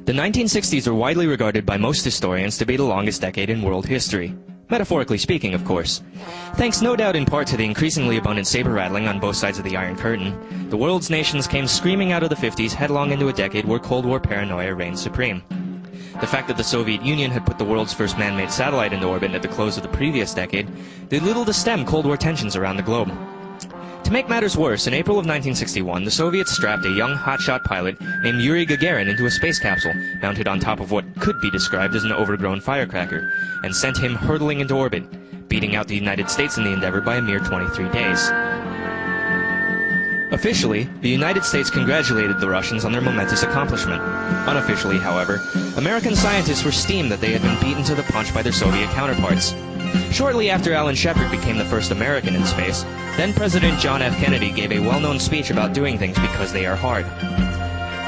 The 1960s are widely regarded by most historians to be the longest decade in world history. Metaphorically speaking, of course. Thanks no doubt in part to the increasingly abundant saber-rattling on both sides of the Iron Curtain, the world's nations came screaming out of the 50s headlong into a decade where Cold War paranoia reigned supreme. The fact that the Soviet Union had put the world's first man-made satellite into orbit at the close of the previous decade did little to stem Cold War tensions around the globe. To make matters worse, in April of 1961, the Soviets strapped a young hotshot pilot named Yuri Gagarin into a space capsule mounted on top of what could be described as an overgrown firecracker, and sent him hurtling into orbit, beating out the United States in the endeavor by a mere 23 days. Officially, the United States congratulated the Russians on their momentous accomplishment. Unofficially, however, American scientists were steamed that they had been beaten to the punch by their Soviet counterparts. Shortly after Alan Shepard became the first American in space, then-President John F. Kennedy gave a well-known speech about doing things because they are hard.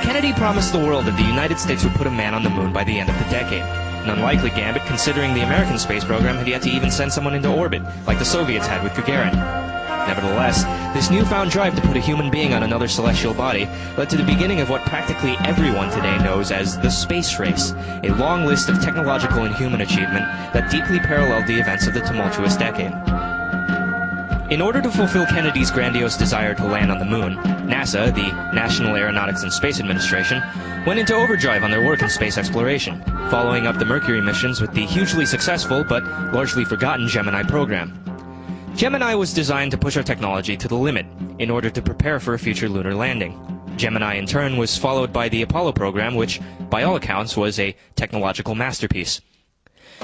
Kennedy promised the world that the United States would put a man on the moon by the end of the decade. An unlikely gambit considering the American space program had yet to even send someone into orbit, like the Soviets had with Gagarin. Nevertheless, this newfound drive to put a human being on another celestial body led to the beginning of what practically everyone today knows as the space race, a long list of technological and human achievement that deeply paralleled the events of the tumultuous decade. In order to fulfill Kennedy's grandiose desire to land on the moon, NASA, the National Aeronautics and Space Administration, went into overdrive on their work in space exploration, following up the Mercury missions with the hugely successful but largely forgotten Gemini program. Gemini was designed to push our technology to the limit in order to prepare for a future lunar landing. Gemini, in turn, was followed by the Apollo program, which, by all accounts, was a technological masterpiece.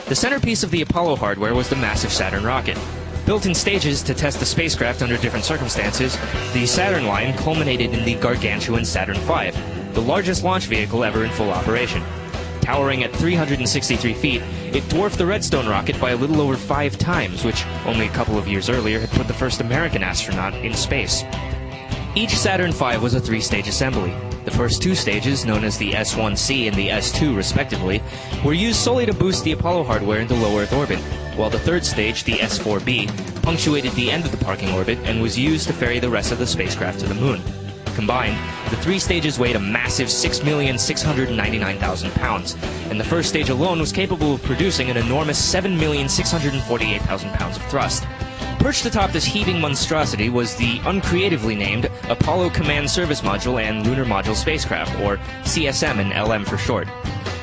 The centerpiece of the Apollo hardware was the massive Saturn rocket. Built in stages to test the spacecraft under different circumstances, the Saturn line culminated in the gargantuan Saturn V, the largest launch vehicle ever in full operation. Towering at 363 feet, it dwarfed the Redstone rocket by a little over 5 times, which only a couple of years earlier had put the first American astronaut in space. Each Saturn V was a 3-stage assembly. The first 2 stages, known as the S1C and the S2 respectively, were used solely to boost the Apollo hardware into low Earth orbit, while the third stage, the S4B, punctuated the end of the parking orbit and was used to ferry the rest of the spacecraft to the moon. Combined, the 3 stages weighed a massive 6,699,000 pounds, and the first stage alone was capable of producing an enormous 7,648,000 pounds of thrust. Perched atop this heaving monstrosity was the uncreatively named Apollo Command Service Module and Lunar Module Spacecraft, or CSM and LM for short.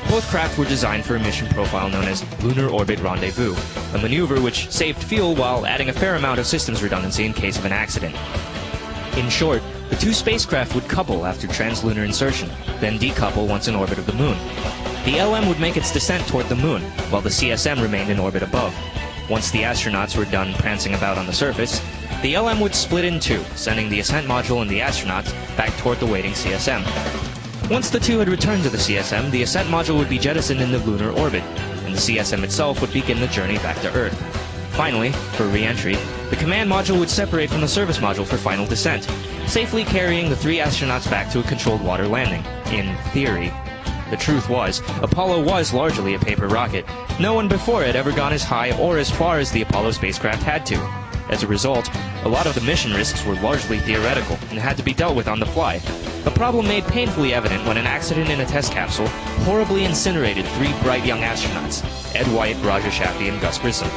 Both craft were designed for a mission profile known as Lunar Orbit Rendezvous, a maneuver which saved fuel while adding a fair amount of systems redundancy in case of an accident. In short, the 2 spacecraft would couple after translunar insertion, then decouple once in orbit of the moon. The LM would make its descent toward the moon, while the CSM remained in orbit above. Once the astronauts were done prancing about on the surface, the LM would split in 2, sending the ascent module and the astronauts back toward the waiting CSM. Once the 2 had returned to the CSM, the ascent module would be jettisoned into lunar orbit, and the CSM itself would begin the journey back to Earth. Finally, for re-entry, the command module would separate from the service module for final descent, safely carrying the 3 astronauts back to a controlled water landing, in theory. The truth was, Apollo was largely a paper rocket. No one before had ever gone as high or as far as the Apollo spacecraft had to. As a result, a lot of the mission risks were largely theoretical and had to be dealt with on the fly, a problem made painfully evident when an accident in a test capsule horribly incinerated 3 bright young astronauts, Ed White, Raja Shafti, and Gus Grissom.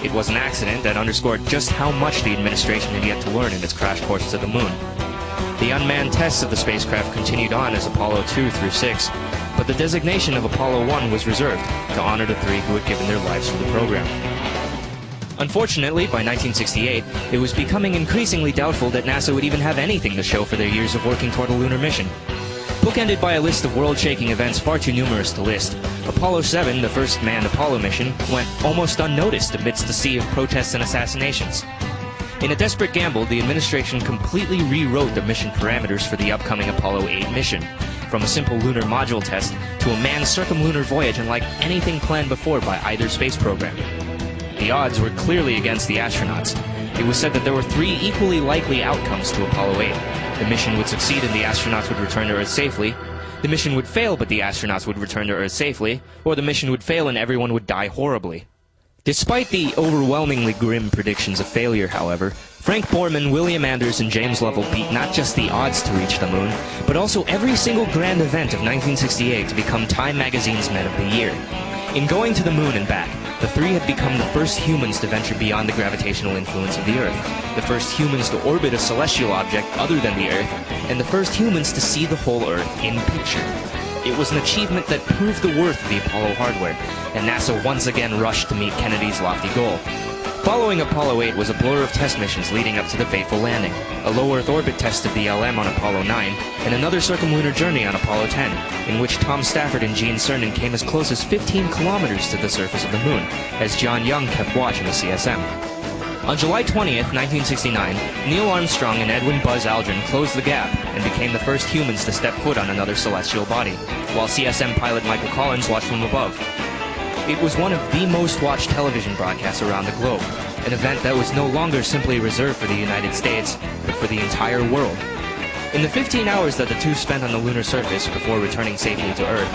It was an accident that underscored just how much the administration had yet to learn in its crash course to the moon. The unmanned tests of the spacecraft continued on as Apollo 2 through 6, but the designation of Apollo 1 was reserved to honor the 3 who had given their lives for the program. Unfortunately, by 1968, it was becoming increasingly doubtful that NASA would even have anything to show for their years of working toward a lunar mission. Bookended by a list of world-shaking events far too numerous to list, Apollo 7, the first manned Apollo mission, went almost unnoticed amidst the sea of protests and assassinations. In a desperate gamble, the administration completely rewrote the mission parameters for the upcoming Apollo 8 mission, from a simple lunar module test to a manned circumlunar voyage unlike anything planned before by either space program. The odds were clearly against the astronauts. It was said that there were 3 equally likely outcomes to Apollo 8. The mission would succeed and the astronauts would return to Earth safely. The mission would fail but the astronauts would return to Earth safely. Or the mission would fail and everyone would die horribly. Despite the overwhelmingly grim predictions of failure, however, Frank Borman, William Anders, and James Lovell beat not just the odds to reach the moon, but also every single grand event of 1968 to become Time magazine's Men of the Year. In going to the moon and back, the three had become the first humans to venture beyond the gravitational influence of the Earth, the first humans to orbit a celestial object other than the Earth, and the first humans to see the whole Earth in picture. It was an achievement that proved the worth of the Apollo hardware, and NASA once again rushed to meet Kennedy's lofty goal. Following Apollo 8 was a blur of test missions leading up to the fateful landing, a low Earth orbit test of the LM on Apollo 9, and another circumlunar journey on Apollo 10, in which Tom Stafford and Gene Cernan came as close as 15 kilometers to the surface of the moon, as John Young kept watch in the CSM. On July 20th, 1969, Neil Armstrong and Edwin Buzz Aldrin closed the gap and became the first humans to step foot on another celestial body, while CSM pilot Michael Collins watched from above. It was one of the most watched television broadcasts around the globe, an event that was no longer simply reserved for the United States, but for the entire world. In the 15 hours that the two spent on the lunar surface before returning safely to Earth,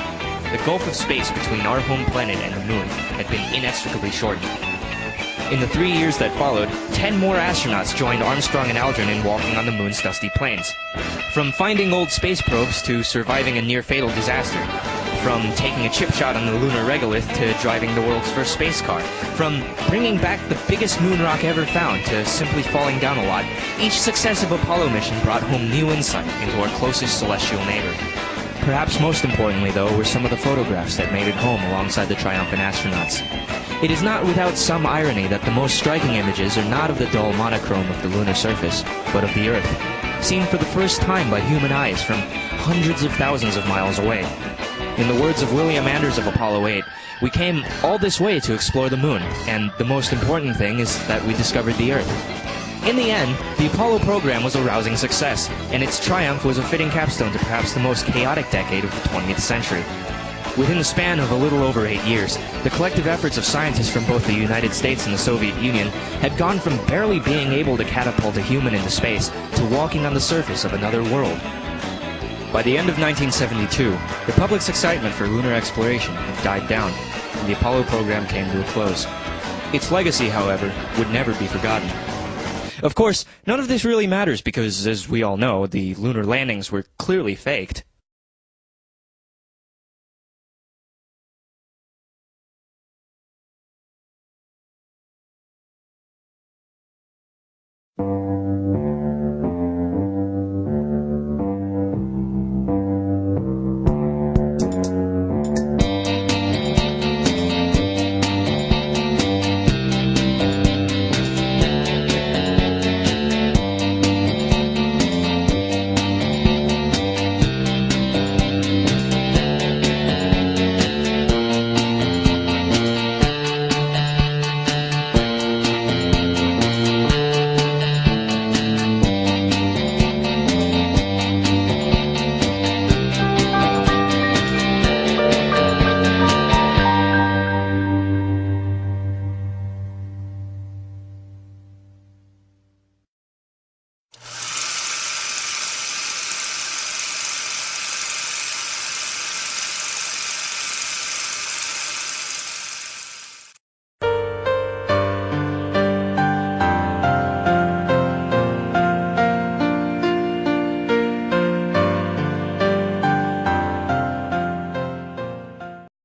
the gulf of space between our home planet and the moon had been inextricably shortened. In the 3 years that followed, 10 more astronauts joined Armstrong and Aldrin in walking on the moon's dusty plains. From finding old space probes to surviving a near-fatal disaster. From taking a chip shot on the lunar regolith to driving the world's first space car. From bringing back the biggest moon rock ever found to simply falling down a lot, each successive Apollo mission brought home new insight into our closest celestial neighbor. Perhaps most importantly, though, were some of the photographs that made it home alongside the triumphant astronauts. It is not without some irony that the most striking images are not of the dull monochrome of the lunar surface, but of the Earth, seen for the first time by human eyes from hundreds of thousands of miles away. In the words of William Anders of Apollo 8, we came all this way to explore the moon, and the most important thing is that we discovered the Earth. In the end, the Apollo program was a rousing success, and its triumph was a fitting capstone to perhaps the most chaotic decade of the 20th century. Within the span of a little over 8 years, the collective efforts of scientists from both the United States and the Soviet Union had gone from barely being able to catapult a human into space to walking on the surface of another world. By the end of 1972, the public's excitement for lunar exploration had died down, and the Apollo program came to a close. Its legacy, however, would never be forgotten. Of course, none of this really matters because, as we all know, the lunar landings were clearly faked.